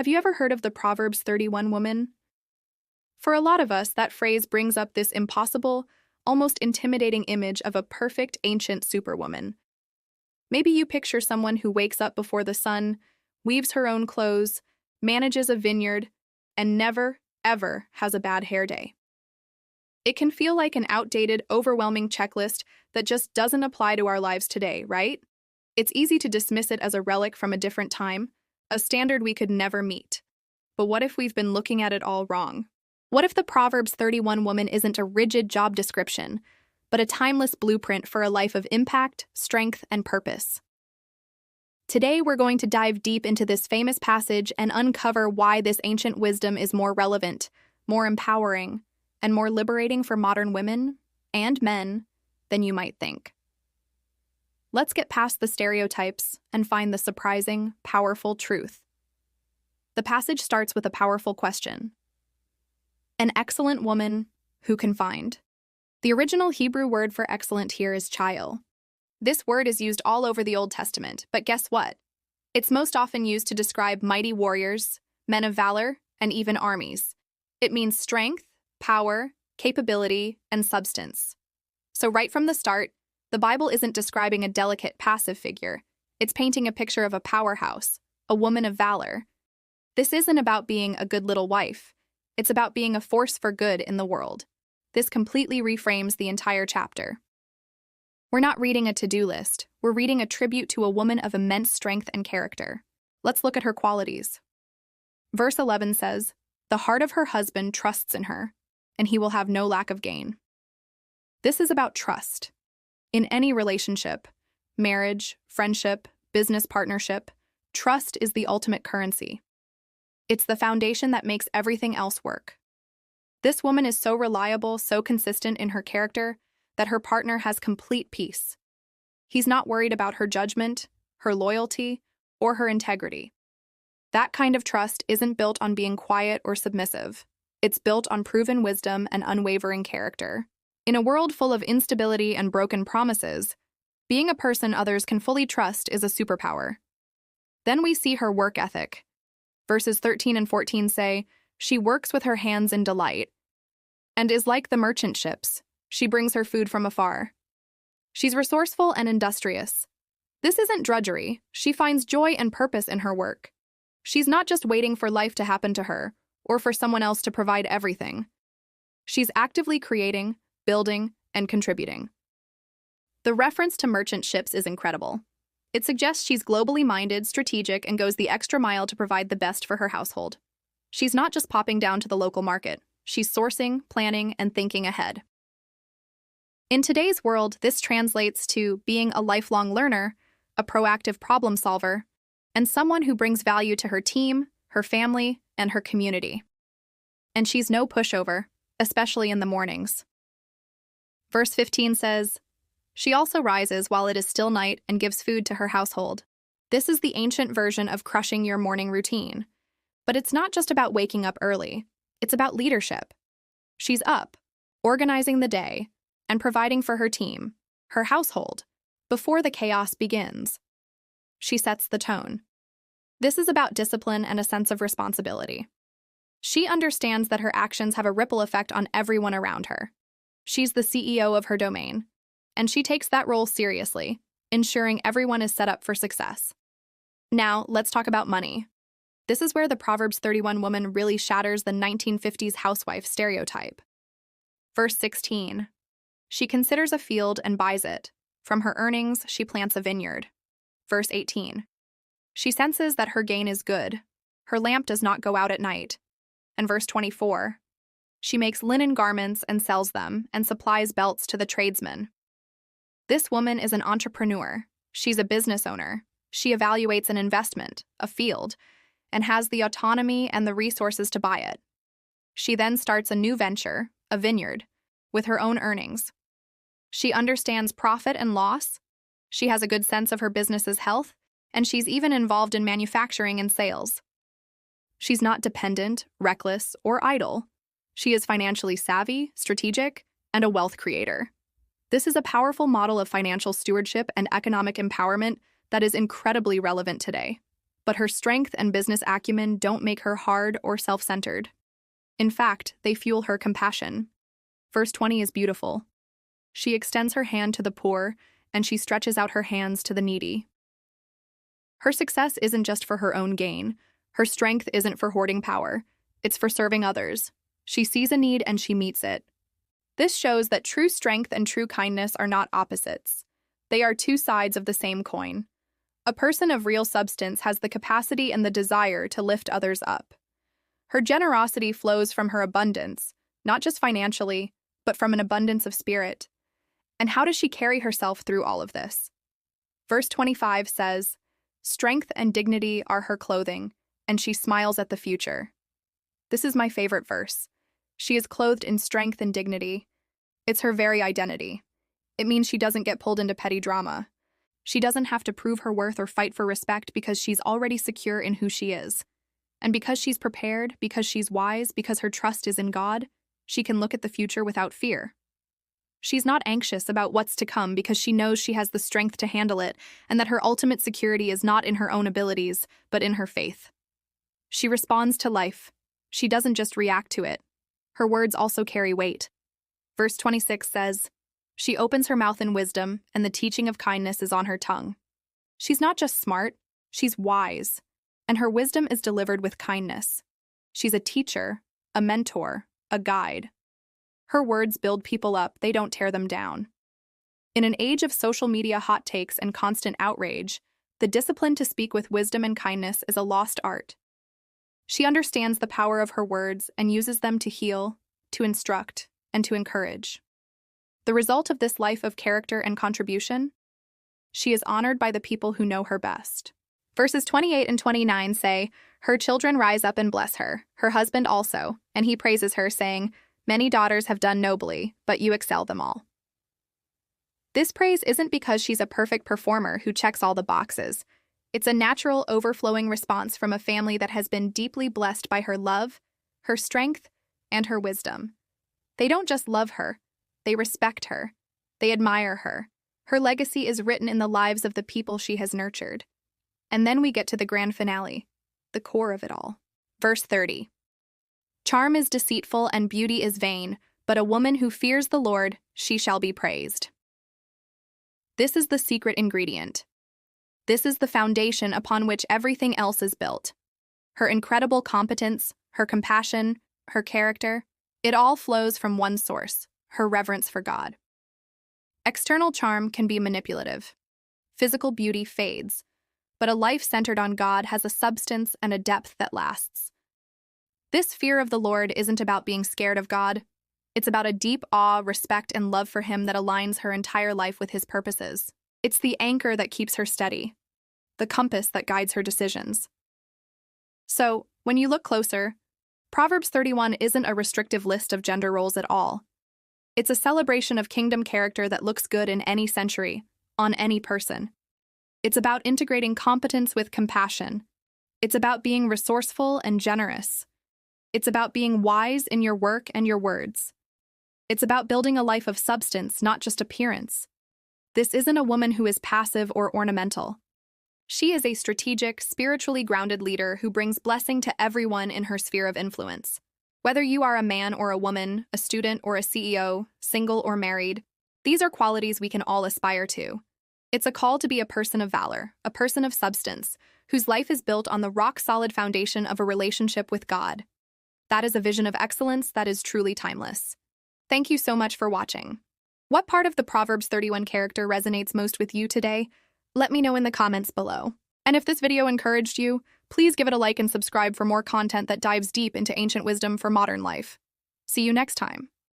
Have you ever heard of the Proverbs 31 woman? For a lot of us, that phrase brings up this impossible, almost intimidating image of a perfect ancient superwoman. Maybe you picture someone who wakes up before the sun, weaves her own clothes, manages a vineyard, and never, ever has a bad hair day. It can feel like an outdated, overwhelming checklist that just doesn't apply to our lives today, right? It's easy to dismiss it as a relic from a different time, a standard we could never meet. But what if we've been looking at it all wrong? What if the Proverbs 31 woman isn't a rigid job description, but a timeless blueprint for a life of impact, strength, and purpose? Today, we're going to dive deep into this famous passage and uncover why this ancient wisdom is more relevant, more empowering, and more liberating for modern women and men than you might think. Let's get past the stereotypes and find the surprising, powerful truth. The passage starts with a powerful question. An excellent woman, who can find? The original Hebrew word for excellent here is chayil. This word is used all over the Old Testament, but guess what? It's most often used to describe mighty warriors, men of valor, and even armies. It means strength, power, capability, and substance. So right from the start, the Bible isn't describing a delicate, passive figure. It's painting a picture of a powerhouse, a woman of valor. This isn't about being a good little wife. It's about being a force for good in the world. This completely reframes the entire chapter. We're not reading a to-do list. We're reading a tribute to a woman of immense strength and character. Let's look at her qualities. Verse 11 says, "The heart of her husband trusts in her, and he will have no lack of gain." This is about trust. In any relationship, marriage, friendship, business partnership, trust is the ultimate currency. It's the foundation that makes everything else work. This woman is so reliable, so consistent in her character, that her partner has complete peace. He's not worried about her judgment, her loyalty, or her integrity. That kind of trust isn't built on being quiet or submissive. It's built on proven wisdom and unwavering character. In a world full of instability and broken promises, being a person others can fully trust is a superpower. Then we see her work ethic. Verses 13 and 14 say, "She works with her hands in delight, and is like the merchant ships. She brings her food from afar." She's resourceful and industrious. This isn't drudgery. She finds joy and purpose in her work. She's not just waiting for life to happen to her, or for someone else to provide everything. She's actively creating, building, and contributing. The reference to merchant ships is incredible. It suggests she's globally minded, strategic, and goes the extra mile to provide the best for her household. She's not just popping down to the local market. She's sourcing, planning, and thinking ahead. In today's world, this translates to being a lifelong learner, a proactive problem solver, and someone who brings value to her team, her family, and her community. And she's no pushover, especially in the mornings. Verse 15 says, "She also rises while it is still night and gives food to her household." This is the ancient version of crushing your morning routine. But it's not just about waking up early. It's about leadership. She's up, organizing the day, and providing for her team, her household, before the chaos begins. She sets the tone. This is about discipline and a sense of responsibility. She understands that her actions have a ripple effect on everyone around her. She's the CEO of her domain, and she takes that role seriously, ensuring everyone is set up for success. Now, let's talk about money. This is where the Proverbs 31 woman really shatters the 1950s housewife stereotype. Verse 16. "She considers a field and buys it. From her earnings, she plants a vineyard." Verse 18. "She senses that her gain is good. Her lamp does not go out at night." And verse 24. "She makes linen garments and sells them, and supplies belts to the tradesmen." This woman is an entrepreneur. She's a business owner. She evaluates an investment, a field, and has the autonomy and the resources to buy it. She then starts a new venture, a vineyard, with her own earnings. She understands profit and loss. She has a good sense of her business's health, and she's even involved in manufacturing and sales. She's not dependent, reckless, or idle. She is financially savvy, strategic, and a wealth creator. This is a powerful model of financial stewardship and economic empowerment that is incredibly relevant today. But her strength and business acumen don't make her hard or self-centered. In fact, they fuel her compassion. Verse 20 is beautiful. She extends her hand to the poor, and she stretches out her hands to the needy. Her success isn't just for her own gain. Her strength isn't for hoarding power. It's for serving others. She sees a need and she meets it. This shows that true strength and true kindness are not opposites. They are two sides of the same coin. A person of real substance has the capacity and the desire to lift others up. Her generosity flows from her abundance, not just financially, but from an abundance of spirit. And how does she carry herself through all of this? Verse 25 says, "Strength and dignity are her clothing, and she smiles at the future." This is my favorite verse. She is clothed in strength and dignity. It's her very identity. It means she doesn't get pulled into petty drama. She doesn't have to prove her worth or fight for respect because she's already secure in who she is. And because she's prepared, because she's wise, because her trust is in God, she can look at the future without fear. She's not anxious about what's to come because she knows she has the strength to handle it and that her ultimate security is not in her own abilities, but in her faith. She responds to life. She doesn't just react to it. Her words also carry weight. Verse 26 says, "She opens her mouth in wisdom, and the teaching of kindness is on her tongue." She's not just smart, she's wise, and her wisdom is delivered with kindness. She's a teacher, a mentor, a guide. Her words build people up, they don't tear them down. In an age of social media hot takes and constant outrage, the discipline to speak with wisdom and kindness is a lost art. She understands the power of her words and uses them to heal, to instruct, and to encourage. The result of this life of character and contribution? She is honored by the people who know her best. Verses 28 and 29 say, "Her children rise up and bless her, her husband also, and he praises her, saying, 'Many daughters have done nobly, but you excel them all.'" This praise isn't because she's a perfect performer who checks all the boxes. It's a natural, overflowing response from a family that has been deeply blessed by her love, her strength, and her wisdom. They don't just love her, they respect her, they admire her. Her legacy is written in the lives of the people she has nurtured. And then we get to the grand finale, the core of it all. Verse 30. "Charm is deceitful and beauty is vain, but a woman who fears the Lord, she shall be praised." This is the secret ingredient. This is the foundation upon which everything else is built. Her incredible competence, her compassion, her character, it all flows from one source, her reverence for God. External charm can be manipulative. Physical beauty fades, but a life centered on God has a substance and a depth that lasts. This fear of the Lord isn't about being scared of God. It's about a deep awe, respect, and love for Him that aligns her entire life with His purposes. It's the anchor that keeps her steady, the compass that guides her decisions. So, when you look closer, Proverbs 31 isn't a restrictive list of gender roles at all. It's a celebration of kingdom character that looks good in any century, on any person. It's about integrating competence with compassion. It's about being resourceful and generous. It's about being wise in your work and your words. It's about building a life of substance, not just appearance. This isn't a woman who is passive or ornamental. She is a strategic, spiritually grounded leader who brings blessing to everyone in her sphere of influence. Whether you are a man or a woman, a student or a CEO, single or married, these are qualities we can all aspire to. It's a call to be a person of valor, a person of substance, whose life is built on the rock-solid foundation of a relationship with God. That is a vision of excellence that is truly timeless. Thank you so much for watching. What part of the Proverbs 31 character resonates most with you today? Let me know in the comments below. And if this video encouraged you, please give it a like and subscribe for more content that dives deep into ancient wisdom for modern life. See you next time.